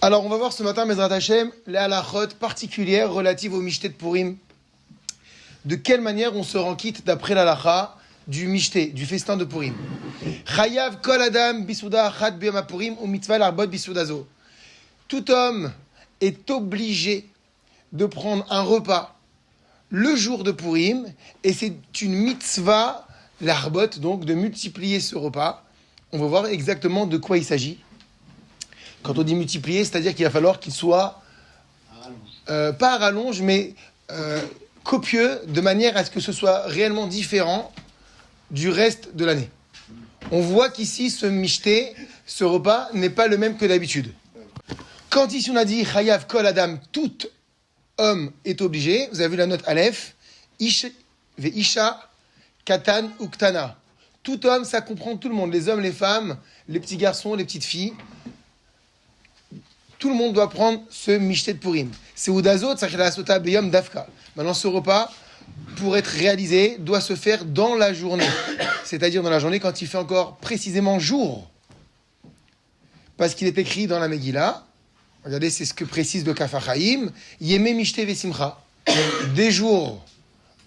Alors, on va voir ce matin, Bezrat Hashem, les halachot particulières relatives au Mishté de Purim. De quelle manière on se rend quitte d'après l'halacha du Mishté, du festin de Purim. Chayav kol adam bisouda achat biyom Purim ou mitzvah l'arbot bisoudazo. Tout homme est obligé de prendre un repas le jour de Purim, et c'est une mitzvah l'arbot, donc de multiplier ce repas. On va voir exactement de quoi il s'agit. Quand on dit multiplier, c'est-à-dire qu'il va falloir qu'il soit pas à rallonge, mais copieux, de manière à ce que ce soit réellement différent du reste de l'année. On voit qu'ici, ce mishté, ce repas, n'est pas le même que d'habitude. Quand ici on a dit Chayav kol adam, tout homme est obligé, vous avez vu la note Aleph, Ish ve Isha, Katan ou Ktana. Tout homme, ça comprend tout le monde, les hommes, les femmes, les petits garçons, les petites filles. Tout le monde doit prendre ce mishté de Purim. C'est Udazot, Sachela Sota Beyom Dafka. Maintenant, ce repas, pour être réalisé, doit se faire dans la journée. C'est-à-dire dans la journée quand il fait encore précisément jour. Parce qu'il est écrit dans la Megillah, regardez, c'est ce que précise le Kaf HaChaim, Yemé Mishté Vesimcha. Des jours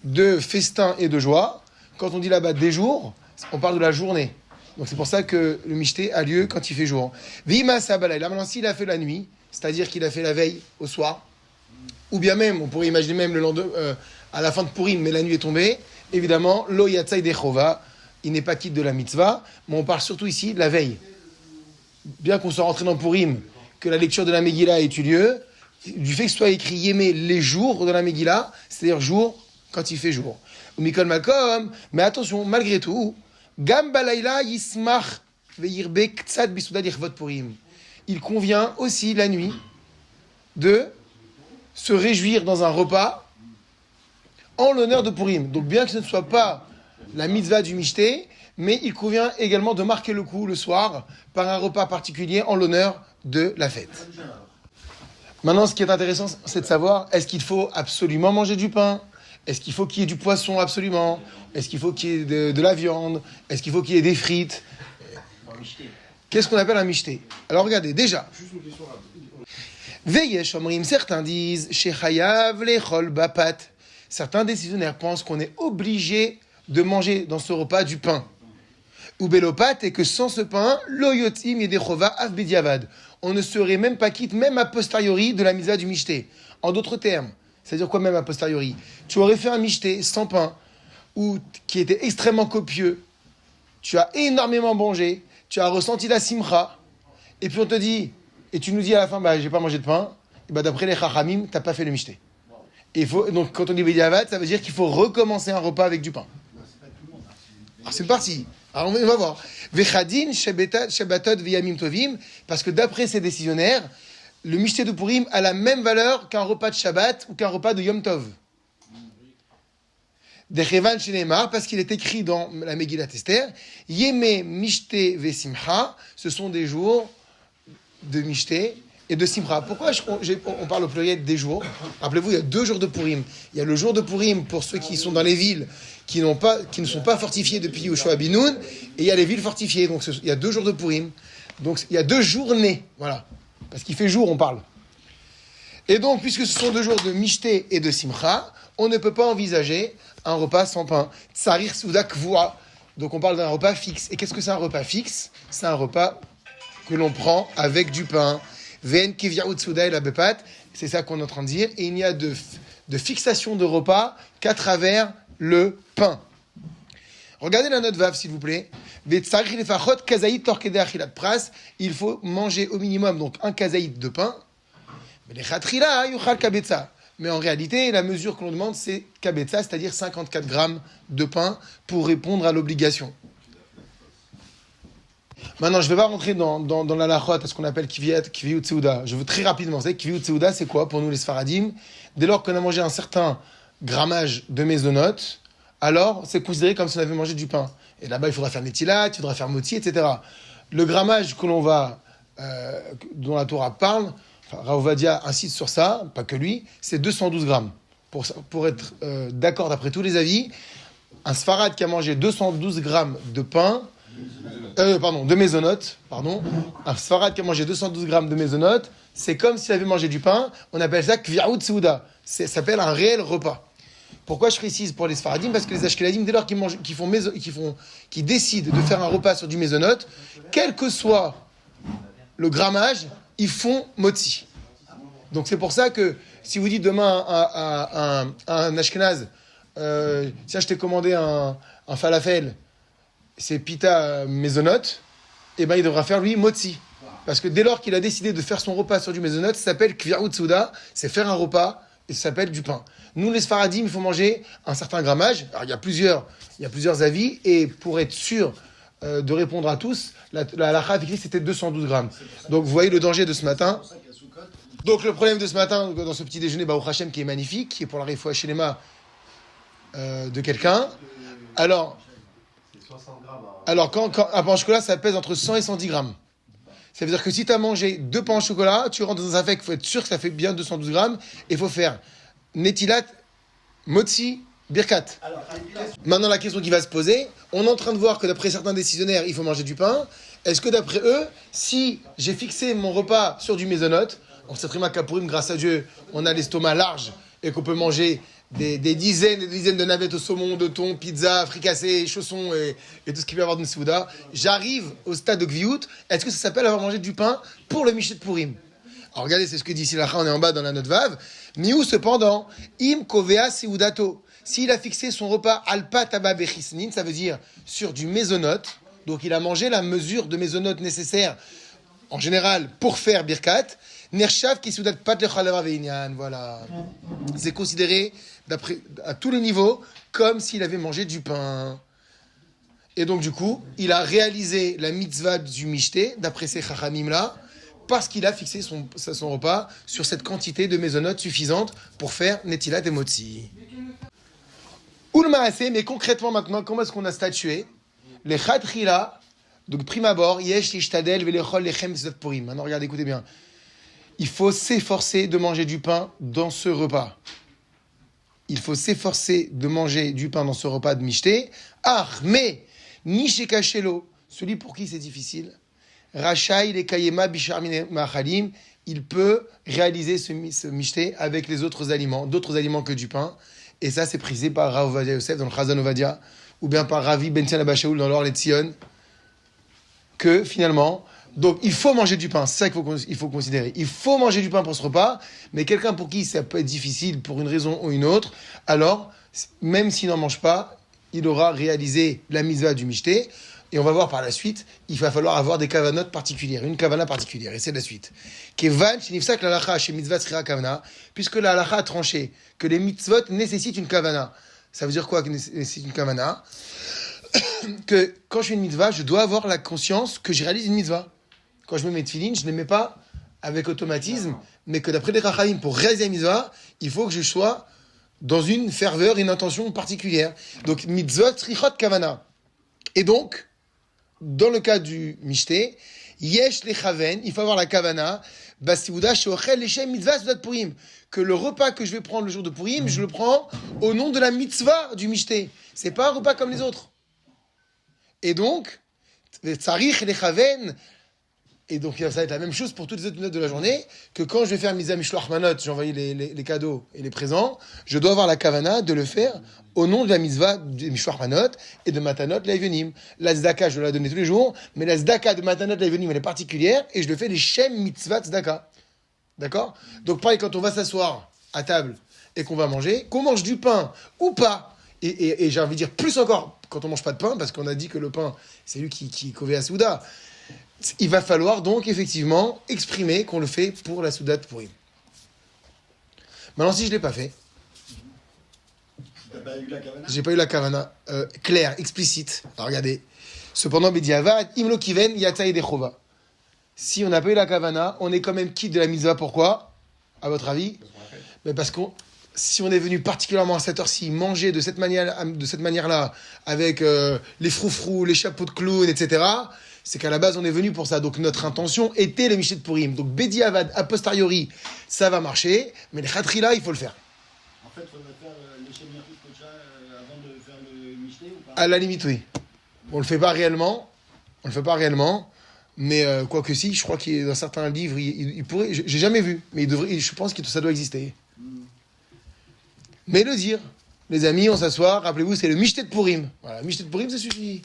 de festin et de joie. Quand on dit là-bas des jours, on parle de la journée. Donc c'est pour ça que le mishté a lieu quand il fait jour. Vima sabalay. Là maintenant, s'il a fait la nuit, c'est-à-dire qu'il a fait la veille au soir, ou bien même, on pourrait imaginer même le lendemain, à la fin de Purim, mais la nuit est tombée, évidemment, lo yatzai dechova, il n'est pas quitte de la mitzvah, mais on parle surtout ici de la veille. Bien qu'on soit rentré dans Purim, que la lecture de la Megillah ait eu lieu, du fait que ce soit écrit yémé les jours de la Megillah, c'est-à-dire jour quand il fait jour. Ou mikol malkom, mais attention, malgré tout, Gam balayla yismach ve'yirbe ktsat bisouda d'irvot Purim. Il convient aussi la nuit de se réjouir dans un repas en l'honneur de Purim. Donc bien que ce ne soit pas la mitzvah du mishté, mais il convient également de marquer le coup le soir par un repas particulier en l'honneur de la fête. Maintenant, ce qui est intéressant, c'est de savoir, est-ce qu'il faut absolument manger du pain ? Est-ce qu'il faut qu'il y ait du poisson absolument ? Est-ce qu'il faut qu'il y ait de la viande ? Est-ce qu'il faut qu'il y ait des frites ? Qu'est-ce qu'on appelle un mishté ? Alors regardez, déjà. Veyesh omrim, certains disent shechayav lechol bapat. Certains décisionnaires pensent qu'on est obligé de manger dans ce repas du pain. Ou belopat, et que sans ce pain, lo yotim yedechova av bediavad. On ne serait même pas quitte, même a posteriori, de la mitzvah du mishté. En d'autres termes, c'est-à-dire quoi même a posteriori ? Tu aurais fait un mishté sans pain, ou qui était extrêmement copieux, tu as énormément mangé, tu as ressenti la simcha, et puis on te dit, et tu nous dis à la fin, j'ai pas mangé de pain, et d'après les chachamim, t'as pas fait le mishté. Donc quand on dit bediavad, ça veut dire qu'il faut recommencer un repas avec du pain. Alors c'est parti. Alors on va voir. Vechadin shebatot v'yamim tovim, parce que d'après ces décisionnaires, le mishté de Purim a la même valeur qu'un repas de Shabbat ou qu'un repas de Yom Tov. Dechevan shenemar, parce qu'il est écrit dans la Megillat Esther, Yemé mishté vesimcha, ce sont des jours de mishté et de simcha. Pourquoi on parle au pluriel des jours ? Rappelez-vous, il y a 2 jours de Purim. Il y a le jour de Purim pour ceux qui sont dans les villes qui ne sont pas fortifiées depuis Yoshua Binoun, et il y a les villes fortifiées. Donc il y a 2 jours de Purim. Donc il y a 2 journées, voilà. Parce qu'il fait jour, on parle. Et donc, puisque ce sont 2 jours de mishté et de simcha, on ne peut pas envisager un repas sans pain. Tsarir souda kvoua. Donc on parle d'un repas fixe. Et qu'est-ce que c'est un repas fixe ? C'est un repas que l'on prend avec du pain. Ven kiviaout souda et la bepat. C'est ça qu'on est en train de dire. Et il n'y a de fixation de repas qu'à travers le pain. Regardez la note Vav, s'il vous plaît. Il faut manger au minimum donc un kazaït de pain. Mais en réalité, la mesure que l'on demande, c'est kabetza, c'est-à-dire 54 grammes de pain pour répondre à l'obligation. Maintenant, je ne vais pas rentrer dans la lachot, à ce qu'on appelle kiviyut seuda. Je veux très rapidement. Vous savez, kiviyut seuda, c'est quoi pour nous les Sfaradim ? Dès lors qu'on a mangé un certain grammage de mésonotes, alors c'est considéré comme si on avait mangé du pain. Et là-bas, il faudra faire netilat, il faudra faire moti, etc. Le grammage que l'on va, dont la Torah parle, Rav Ovadia insiste sur ça, pas que lui, c'est 212 grammes. Pour être d'accord d'après tous les avis, un Sfarad qui a mangé 212 grammes de pain De mésonotes, pardon. Un Sfarad qui a mangé 212 grammes de mésonotes, c'est comme s'il avait mangé du pain. On appelle ça kviaout seuda. Ça s'appelle un réel repas. Pourquoi je précise pour les Sfaradim? Parce que les Ashkenadim, dès lors qu'ils décident de faire un repas sur du mésonote, quel que soit le grammage, ils font motzi. Donc c'est pour ça que si vous dites demain à un Ashkenaz, tiens, je t'ai commandé un falafel, c'est pita mésonote, et ben il devra faire lui motzi. Parce que dès lors qu'il a décidé de faire son repas sur du mésonote, ça s'appelle kviaout seuda, c'est faire un repas et ça s'appelle du pain. Nous les Sfaradim, il faut manger un certain grammage. Alors il y a plusieurs avis, et pour être sûr de répondre à tous, la halakha avec lui c'était 212 grammes. Donc vous voyez le danger de ce matin. Donc le problème de ce matin, dans ce petit déjeuner Baruch Hashem qui est magnifique, qui est pour la Refoua Shelema de quelqu'un. Alors quand un pain au chocolat, ça pèse entre 100 et 110 grammes. Ça veut dire que si tu as mangé 2 pains au chocolat, tu rentres dans un affaire, il faut être sûr que ça fait bien 212 grammes, et il faut faire netilat, motzi, birkat. Maintenant, la question qui va se poser, on est en train de voir que d'après certains décisionnaires, il faut manger du pain. Est-ce que d'après eux, si j'ai fixé mon repas sur du mésonote, on sait très bien qu'à Purim, grâce à Dieu, on a l'estomac large et qu'on peut manger des dizaines et des dizaines de navettes au saumon, de thon, pizza, fricassé, chaussons et tout ce qu'il peut y avoir d'une souda. J'arrive au stade de Gviout. Est-ce que ça s'appelle avoir mangé du pain pour le Michet de Purim? Alors regardez, c'est ce que dit ici on est en bas dans la note Vav. Miou cependant, im kovea seudato. S'il a fixé son repas alpa taba bechisnin, ça veut dire sur du mésonote. Donc il a mangé la mesure de mésonote nécessaire, en général, pour faire birkat. Nershav ki seudat pat lechalava veinyan. Voilà. C'est considéré à tous les niveaux comme s'il avait mangé du pain. Et donc du coup, il a réalisé la mitzvah du mishté, d'après ces chachamim là, parce qu'il a fixé son repas sur cette quantité de mésonote suffisante pour faire netilat et motzi. Ulmaasé, mais concrètement maintenant, comment est-ce qu'on a statué? Les chatrila, donc prime abord, yesh lishtadel velechol lechem zot purim. Maintenant regardez, écoutez bien. Il faut s'efforcer de manger du pain dans ce repas. Il faut s'efforcer de manger du pain dans ce repas de mishté. Ah, mais nishekashelo, celui pour qui c'est difficile, Rachaï le kayema bishar machalim, il peut réaliser ce mishté avec les autres aliments, d'autres aliments que du pain. Et ça, c'est prisé par Rav Ovadia Yosef dans le Chazan Ovadia, ou bien par Ravi Ben Sion Abba Shaul dans l'Or Letzion, que finalement, donc il faut manger du pain, c'est ça qu'il faut considérer. Il faut manger du pain pour ce repas, mais quelqu'un pour qui ça peut être difficile pour une raison ou une autre, alors, même s'il n'en mange pas, il aura réalisé la mitzvah du mishté. Et on va voir par la suite, il va falloir avoir des kavanotes particulières, une kavana particulière, et c'est la suite. Kevan, shinifsak la halacha chez mitzvah tzchira kavana, puisque la halacha a tranché que les mitzvot nécessitent une kavana. Ça veut dire quoi que nécessite une kavana? Que quand je fais une mitzvah, je dois avoir la conscience que je réalise une mitzvah. Quand je mets mes tefilines, je ne les mets pas avec automatisme, mais que d'après les Chachamim, pour réaliser la mitzvah, il faut que je sois dans une ferveur, une intention particulière. Donc, mitzvot tzrichot kavana. Et donc, dans le cas du mishté, yesh lechaven, il faut avoir la kavana, basiouda sheochel leshem mitzvah sudat purim, que le repas que je vais prendre le jour de Purim, je le prends au nom de la mitzvah du mishté. C'est pas un repas comme les autres. Et donc, tsarich lechaven, et donc ça va être la même chose pour toutes les autres minutes de la journée, que quand je vais faire Misa Mishloach Manot, j'ai envoyé les cadeaux et les présents, je dois avoir la kavana de le faire au nom de la mitzvah de Mishloach Manot et de Matanot Le'Evenim. La tzedaka, je dois la donner tous les jours, mais la tzedaka de Matanot Le'Evenim, elle est particulière, et je le fais les Shem Mitzvah Tzedaka. D'accord? Donc pareil, quand on va s'asseoir à table et qu'on va manger, qu'on mange du pain ou pas, et j'ai envie de dire plus encore quand on mange pas de pain, parce qu'on a dit que le pain, c'est lui qui est Kové Souda. Il va falloir donc effectivement exprimer qu'on le fait pour la Souda de Purim. Maintenant, si je ne l'ai pas fait, j'ai pas eu la kavana claire, explicite. Alors regardez. Cependant, Bediavad, Imlo Kiven, Yataï Dechova. Si on n'a pas eu la kavana, on est quand même quitte de la mitzvah. Pourquoi? À votre avis? Mais parce que si on est venu particulièrement à cette heure-ci manger de cette manière-là, avec les froufrous, les chapeaux de clown, etc., c'est qu'à la base, on est venu pour ça. Donc, notre intention était le Mishé de Purim. Donc, Bediavad, a posteriori, ça va marcher. Mais le Khatrila, il faut le faire. En fait, il faudrait faire le Shem Kocha avant de faire le Mishé ou pas? À la limite, oui. On ne le fait pas réellement. On ne le fait pas réellement, mais quoique si, je crois qu'il est dans certains livres, il pourrait, j'ai jamais vu, mais je pense que ça doit exister. Mais le dire, les amis, on s'assoit, rappelez-vous, c'est le Mishtet Purim. Voilà, Mishtet Purim, ça suffit.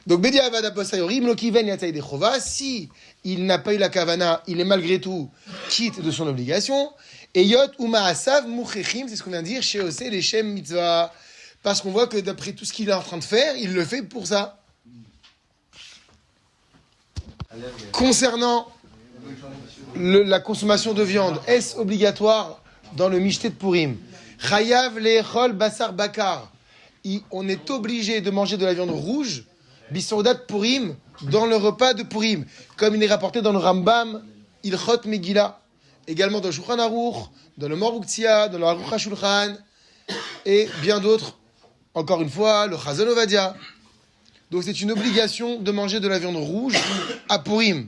Donc, Bediavad Aposayorim, Lokiven Yatsaï Dechova, si il n'a pas eu la kavana, il est malgré tout quitte de son obligation. Et Yot Uma Asav Mouchechim, c'est ce qu'on vient de dire, chez Ose Leshem Mitzvah. Parce qu'on voit que d'après tout ce qu'il est en train de faire, il le fait pour ça. Concernant la consommation de viande, est-ce obligatoire dans le Mishtet Purim? Chayav Lechol Basar Bakar. On est obligé de manger de la viande rouge. Bisoudat Purim, dans le repas de Purim, comme il est rapporté dans le Rambam, Ilchot Megillah, également dans le Shulchan Aruch, dans le Moruk Tzia, dans le Aruch HaShulchan, et bien d'autres, encore une fois, le Chazon Ovadia. Donc c'est une obligation de manger de la viande rouge à Purim.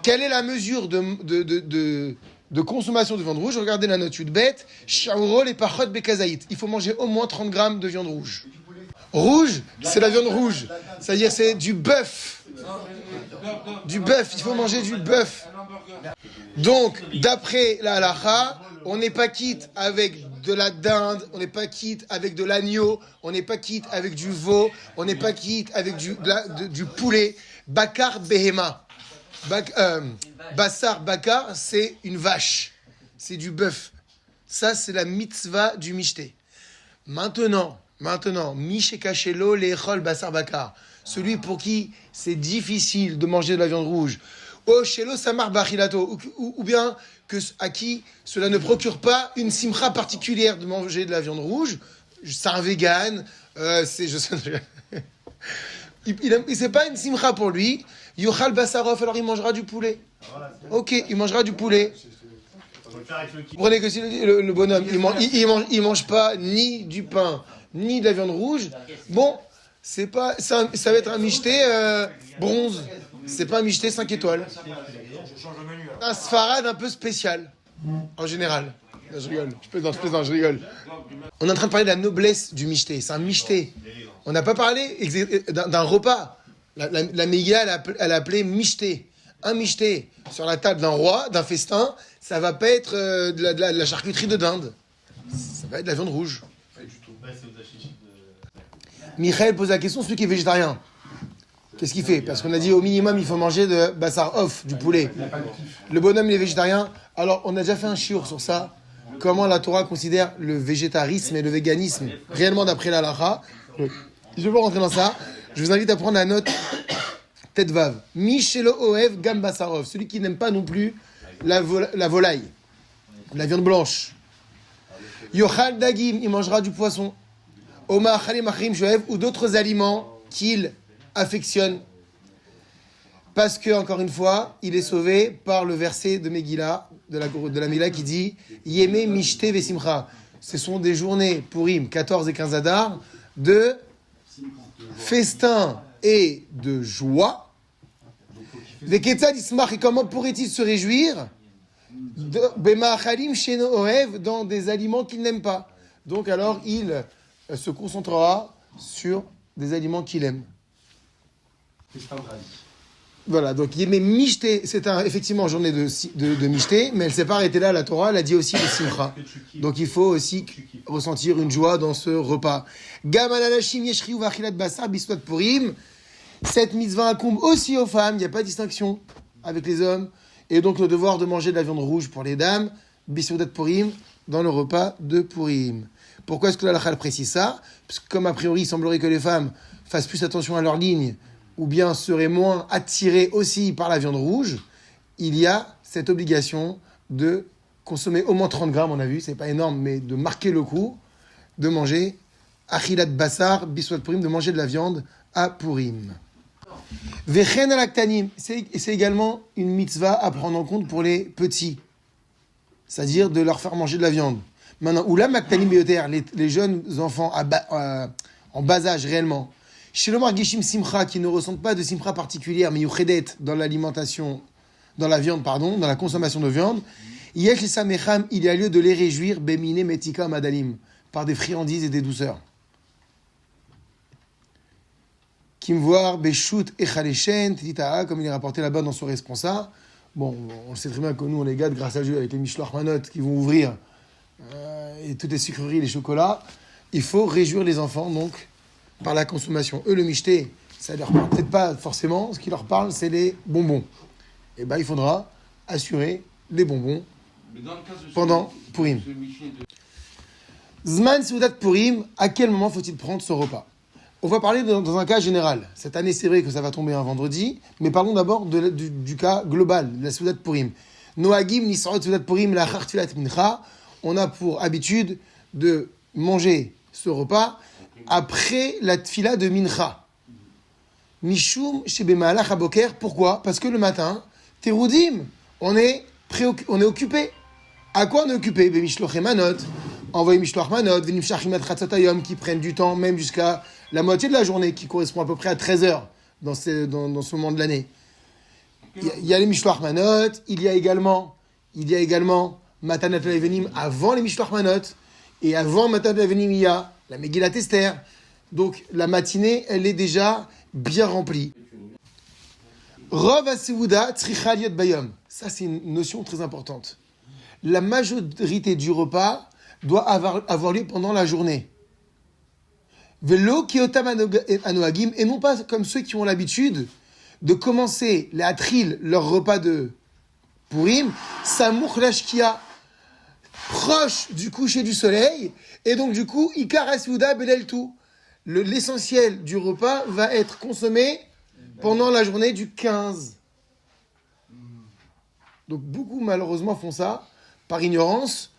Quelle est la mesure de consommation de viande rouge? Regardez la note bête, Shaurol et Pachot Bekazaït. Il faut manger au moins 30 grammes de viande rouge. Rouge, c'est la viande rouge. C'est-à-dire, c'est du bœuf. Du bœuf, il faut manger du bœuf. Donc, d'après la halacha, on n'est pas quitte avec de la dinde, on n'est pas quitte avec de l'agneau, on n'est pas quitte avec du veau, on n'est pas quitte avec du poulet. Bakar behema. Bassar bakar, c'est une vache. C'est du bœuf. Ça, c'est la mitzvah du mishté. Maintenant, Mishekashelo lechol basar bakar. Celui pour qui c'est difficile de manger de la viande rouge. O shelo samar bachilato. Ou bien à qui cela ne procure pas une simcha particulière de manger de la viande rouge. C'est un vegan. C'est pas une simcha pour lui. Yochal basarov, alors il mangera du poulet. Ok, il mangera du poulet. Vous comprenez que si le bonhomme, il mange pas ni du pain, ni de la viande rouge, bon, ça va être un michté bronze. C'est pas un michté 5 étoiles. Un sfarad un peu spécial, en général. Je rigole, je rigole. On est en train de parler de la noblesse du michté. C'est un michté. On n'a pas parlé d'un repas. La Megillah, elle a appelé michté. Un michté sur la table d'un roi, d'un festin, ça va pas être de la charcuterie de dinde. Ça va être de la viande rouge. Michael pose la question, celui qui est végétarien, qu'est-ce qu'il fait? Parce qu'on a dit au minimum il faut manger de bassar off, du poulet. Le bonhomme il est végétarien. Alors on a déjà fait un shiur sur ça. Comment la Torah considère le végétarisme et le véganisme réellement d'après la halacha. Je ne vais pas rentrer dans ça. Je vous invite à prendre la note tête vave. Michelo oev gam basarov. Celui qui n'aime pas non plus la volaille, la viande blanche. Yochal dagim, il mangera du poisson. Oma chalim achrim shoev, ou d'autres aliments qu'il affectionne. Parce que, encore une fois, il est sauvé par le verset de Megillah, de la Megillah qui dit Yeme mishte vesimcha. Ce sont des journées Purim, 14 et 15 Adar, de festin et de joie. Les Ketzad Ismach, et comment pourrait-il se réjouir Bema'achalim sheno oev, dans des aliments qu'il n'aime pas. Donc alors il se concentrera sur des aliments qu'il aime. Voilà, donc il met Mishté, c'est effectivement une journée de Mishté, mais elle ne s'est pas arrêtée là, la Torah, elle a dit aussi le Simcha. Donc il faut aussi ressentir une joie dans ce repas. Gam alalashim yeshriu vachilat basar biswat purim. Cette mitzvah incombe aussi aux femmes, il n'y a pas de distinction avec les hommes. Et donc le devoir de manger de la viande rouge pour les dames, biswat purim, dans le repas de Purim. Pourquoi est-ce que la halakha précise ça? Parce que comme a priori il semblerait que les femmes fassent plus attention à leur ligne, ou bien seraient moins attirés aussi par la viande rouge, il y a cette obligation de consommer au moins 30 grammes, on a vu, c'est pas énorme, mais de marquer le coup, de manger achilat basar, biswat purim, de manger de la viande à Purim. Vechen alaktanim, c'est également une mitzvah à prendre en compte pour les petits, c'est-à-dire de leur faire manger de la viande. Maintenant, ou la maktanim beyoter, les jeunes enfants en bas âge réellement, chez le margishim simcha, qui ne ressentent pas de simcha particulière, mais yuchedet dans l'alimentation, dans la viande, pardon, dans la consommation de viande, yesh samecham, il y a lieu de les réjouir, bemine metika madalim, par des friandises et des douceurs. Kimvoir, Beshut, Echaleshen, Titita'a, comme il est rapporté là-bas dans son responsa. Bon, on sait très bien que nous, on les gâte grâce à Dieu avec les Mishloach Manot qui vont ouvrir et toutes les sucreries, les chocolats. Il faut réjouir les enfants, donc, par la consommation. Eux, le michté, ça leur parle peut-être pas forcément. Ce qui leur parle, c'est les bonbons. Et il faudra assurer les bonbons pendant Purim. Zman Seudat Purim, à quel moment faut-il prendre ce repas? On va parler dans un cas général. Cette année, c'est vrai que ça va tomber un vendredi, mais parlons d'abord du cas global, de la Seudat Purim. Noagim Nisrot Seudat Purim, la Chartfilat Mincha. On a pour habitude de manger ce repas après la tfila de Mincha. Mishum Shebemalach Aboker. Pourquoi? Parce que le matin, Terudim, on est occupé. À quoi on est occupé? Mishloch Manot. Envoyer Mishloach Manot, Venim Shachimat Chatzotayom, qui prennent du temps, même jusqu'à la moitié de la journée, qui correspond à peu près à 13 heures dans ce moment de l'année. Il y a les Mishloach Manot, il y a également Matanat Levenim avant les Mishloach Manot, et avant Matanat Levenim, il y a la Megillat Esther. Donc la matinée, elle est déjà bien remplie. Rov HaSeuda Tzricha Liot Bayom. Ça, c'est une notion très importante. La majorité du repas doit avoir lieu pendant la journée. Velo kiotam anoagim, et non pas comme ceux qui ont l'habitude de commencer les atril, leur repas de Purim, samour lashkia, proche du coucher du soleil, et donc du coup, ikar hasouda belel tout. L'essentiel du repas va être consommé pendant la journée du 15. Donc beaucoup malheureusement font ça par ignorance.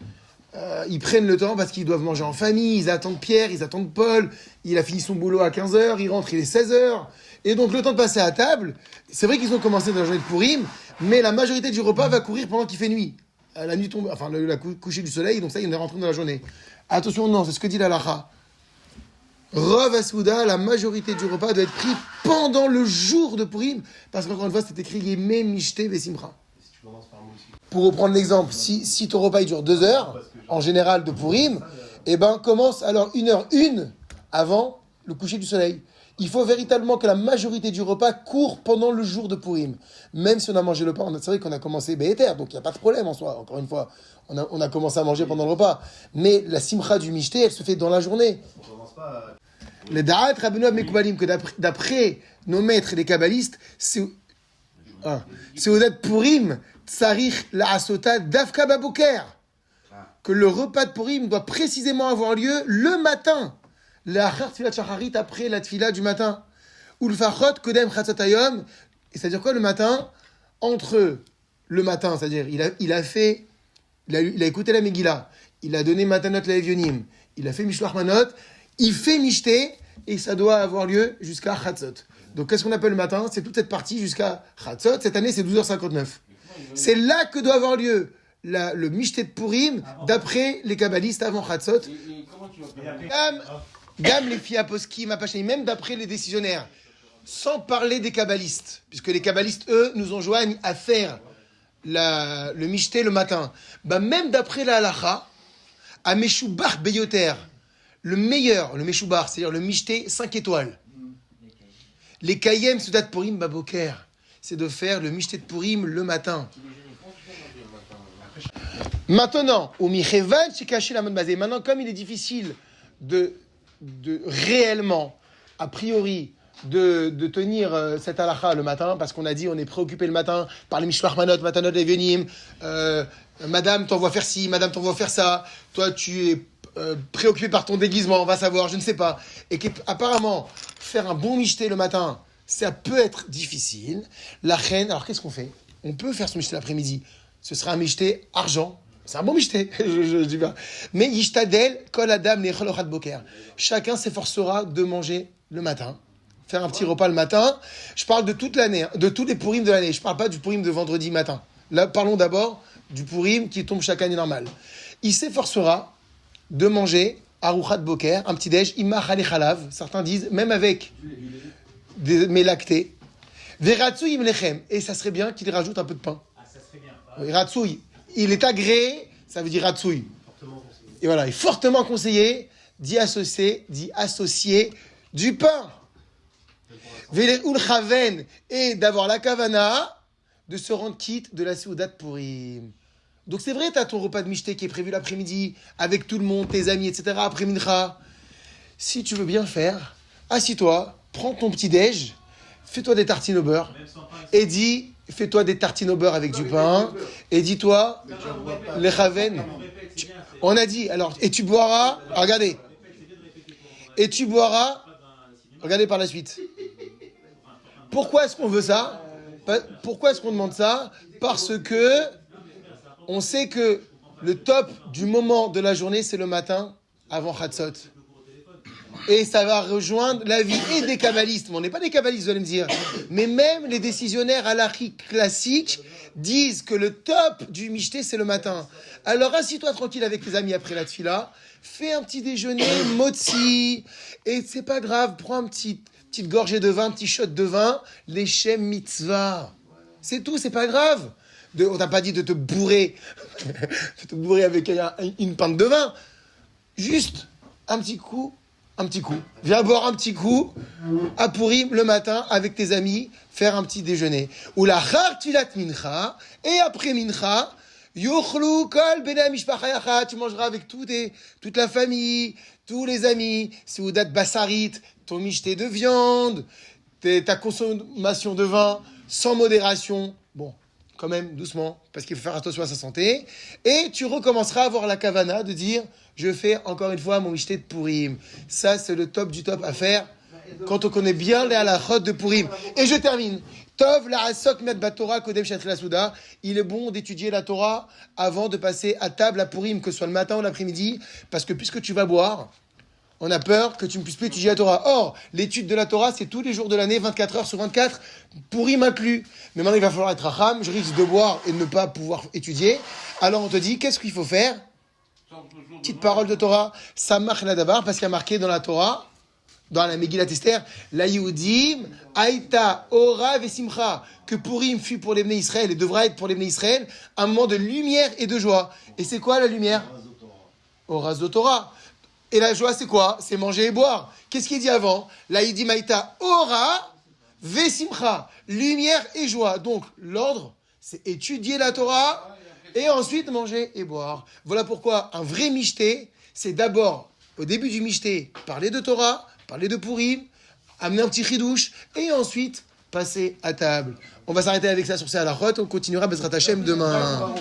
Ils prennent le temps parce qu'ils doivent manger en famille, ils attendent Pierre, ils attendent Paul, il a fini son boulot à 15h, il rentre, il est 16h. Et donc le temps de passer à table, c'est vrai qu'ils ont commencé dans la journée de Purim, mais la majorité du repas va courir pendant qu'il fait nuit. La nuit tombe, enfin le coucher du soleil, donc ça, il est rentré dans la journée. Attention, non, c'est ce que dit la Lacha. Rov HaSeuda, la majorité du repas doit être pris pendant le jour de Purim, parce qu'encore une fois, c'est écrit Yemé Mishte Vesimcha. Pour reprendre l'exemple, si ton repas il dure 2 heures, en général de Purim, commence alors 1h01 avant le coucher du soleil. Il faut véritablement que la majorité du repas court pendant le jour de Purim. Même si on a mangé le pain, c'est vrai qu'on a commencé Béhéter, donc il n'y a pas de problème en soi. Encore une fois, on a commencé à manger pendant le repas. Mais la simcha du Mishté, elle se fait dans la journée. Les Da'at Rabbeinu Mekubalim, que d'après nos maîtres et les kabbalistes, c'est Odat Purim, Tsarich la Asota Davka Baboker. Que le repas de Purim doit précisément avoir lieu le matin. La Tfilat Shacharit après la Tfila du matin. Ulfachot Kodem Chatzotayom. C'est-à-dire quoi le matin? Entre le matin, c'est-à-dire il a écouté la Megillah, il a donné Matanot Le'Evionim, il a fait Mishloach Manot, il fait Mishté, et ça doit avoir lieu jusqu'à Chatzot. Donc qu'est-ce qu'on appelle le matin? C'est toute cette partie jusqu'à Chatzot. Cette année, c'est 12h59. C'est là que doit avoir lieu le Mishté de Purim, d'après les kabbalistes avant Chatzot. Gam les Fiaposki, Mapachani, même d'après les décisionnaires, sans parler des kabbalistes, puisque les kabbalistes, eux, nous enjoignent à faire le Mishté le matin. Même d'après la halacha, à Meshubar Beyoter, le meilleur, le Meshubar, c'est-à-dire le Mishté 5 étoiles. Les Kayem Seudat Purim Baboker, c'est de faire le Mishté de Purim le matin. Maintenant, comme il est difficile de réellement, a priori, de tenir cette halakha le matin, parce qu'on a dit on est préoccupé le matin par les Mishloach Manot, Matanot Levenim, madame t'envoie faire ci, madame t'envoie faire ça, toi tu es préoccupé par ton déguisement, on va savoir, je ne sais pas, et qu'apparemment faire un bon mishté le matin, ça peut être difficile. La reine, alors qu'est-ce qu'on fait? On peut faire son mishté l'après-midi, ce sera un mishté argent. C'est un bon mishté, je dis pas. Mais yishtadel kol adam nechol ochat boker. Chacun s'efforcera de manger le matin, faire un petit repas le matin. Je parle de toute l'année, de tous les pourim de l'année. Je parle pas du pourim de vendredi matin. Là, parlons d'abord du pourim qui tombe chaque année normal. Il s'efforcera de manger aruchat boker, un petit déj, imach ale chalav. Certains disent même avec mes lactés. Veratsui im lechem. Et ça serait bien qu'il rajoute un peu de pain. Ah, ça serait bien. Oui, ratsui. Il est agréé, ça veut dire ratsouille. Et voilà, il est fortement conseillé d'y associer du pain. Ulchaven, et d'avoir la kavana, de se rendre quitte de la Seudat Purim. Donc c'est vrai, tu as ton repas de Mishté qui est prévu l'après-midi, avec tout le monde, tes amis, etc., après Mincha. Si tu veux bien faire, assis-toi, prends ton petit déj, fais-toi des tartines au beurre, et dis, fais-toi des tartines au beurre avec du pain, et dis-toi, les Chaven. On a dit, alors, et tu boiras, regardez, et tu boiras, regardez par la suite. Pourquoi est-ce qu'on veut ça ? Pourquoi est-ce qu'on demande ça ? Parce que on sait que le top du moment de la journée, c'est le matin avant Chatzot. Et ça va rejoindre la vie et des kabbalistes. Mais on n'est pas des kabbalistes, vous allez me dire. Mais même les décisionnaires halachiques classiques disent que le top du Mishté, c'est le matin. Alors assis-toi tranquille avec tes amis après la tfila, fais un petit déjeuner, motzi, et c'est pas grave, prends un petite gorgée de vin, un petit shot de vin, les shem mitzvah. C'est tout, c'est pas grave. On t'a pas dit de te bourrer, avec une pinte de vin. Juste un petit coup. Viens boire un petit coup à Purim le matin avec tes amis, faire un petit déjeuner. Ou la chartilat mincha, et après mincha, yochlu kol bnei mishpacha yachad, tu mangeras avec toute la famille, tous les amis, seudat bassarit, ton michté de viande, ta consommation de vin sans modération. Bon, quand même, doucement, parce qu'il faut faire attention à sa santé. Et tu recommenceras à avoir la kavana de dire, je fais encore une fois mon mishté de Purim. Ça, c'est le top du top à faire quand on connaît bien les halachot de Purim. Et je termine. Tov la asok met batora kodem shatla souda. Il est bon d'étudier la Torah avant de passer à table à Purim, que ce soit le matin ou l'après-midi, parce que puisque tu vas boire, on a peur que tu ne puisses plus étudier la Torah. Or, l'étude de la Torah, c'est tous les jours de l'année, 24 heures sur 24, Purim inclus. Mais maintenant, il va falloir être racham, je risque de boire et de ne pas pouvoir étudier. Alors on te dit, qu'est-ce qu'il faut faire ? Petite parole de Torah, Samach Nadavar, parce qu'il y a marqué dans la Torah, dans la Megillat Esther, la Yehudim, Aïta, Ora, Vesimcha, que Purim fut pour les Bnei Israël et devra être pour les Bnei Israël un moment de lumière et de joie. Et c'est quoi la lumière ? Oraz de Torah. Et la joie, c'est quoi ? C'est manger et boire. Qu'est-ce qu'il dit avant ? La Yehudim, Aïta, Ora, Vesimcha, lumière et joie. Donc, l'ordre, c'est étudier la Torah et ensuite manger et boire. Voilà pourquoi un vrai mishté, c'est d'abord, au début du mishté, parler de Torah, parler de Purim, amener un petit chidouche, et ensuite passer à table. On va s'arrêter avec ça sur ces halachot, on continuera Bezrat Hashem demain.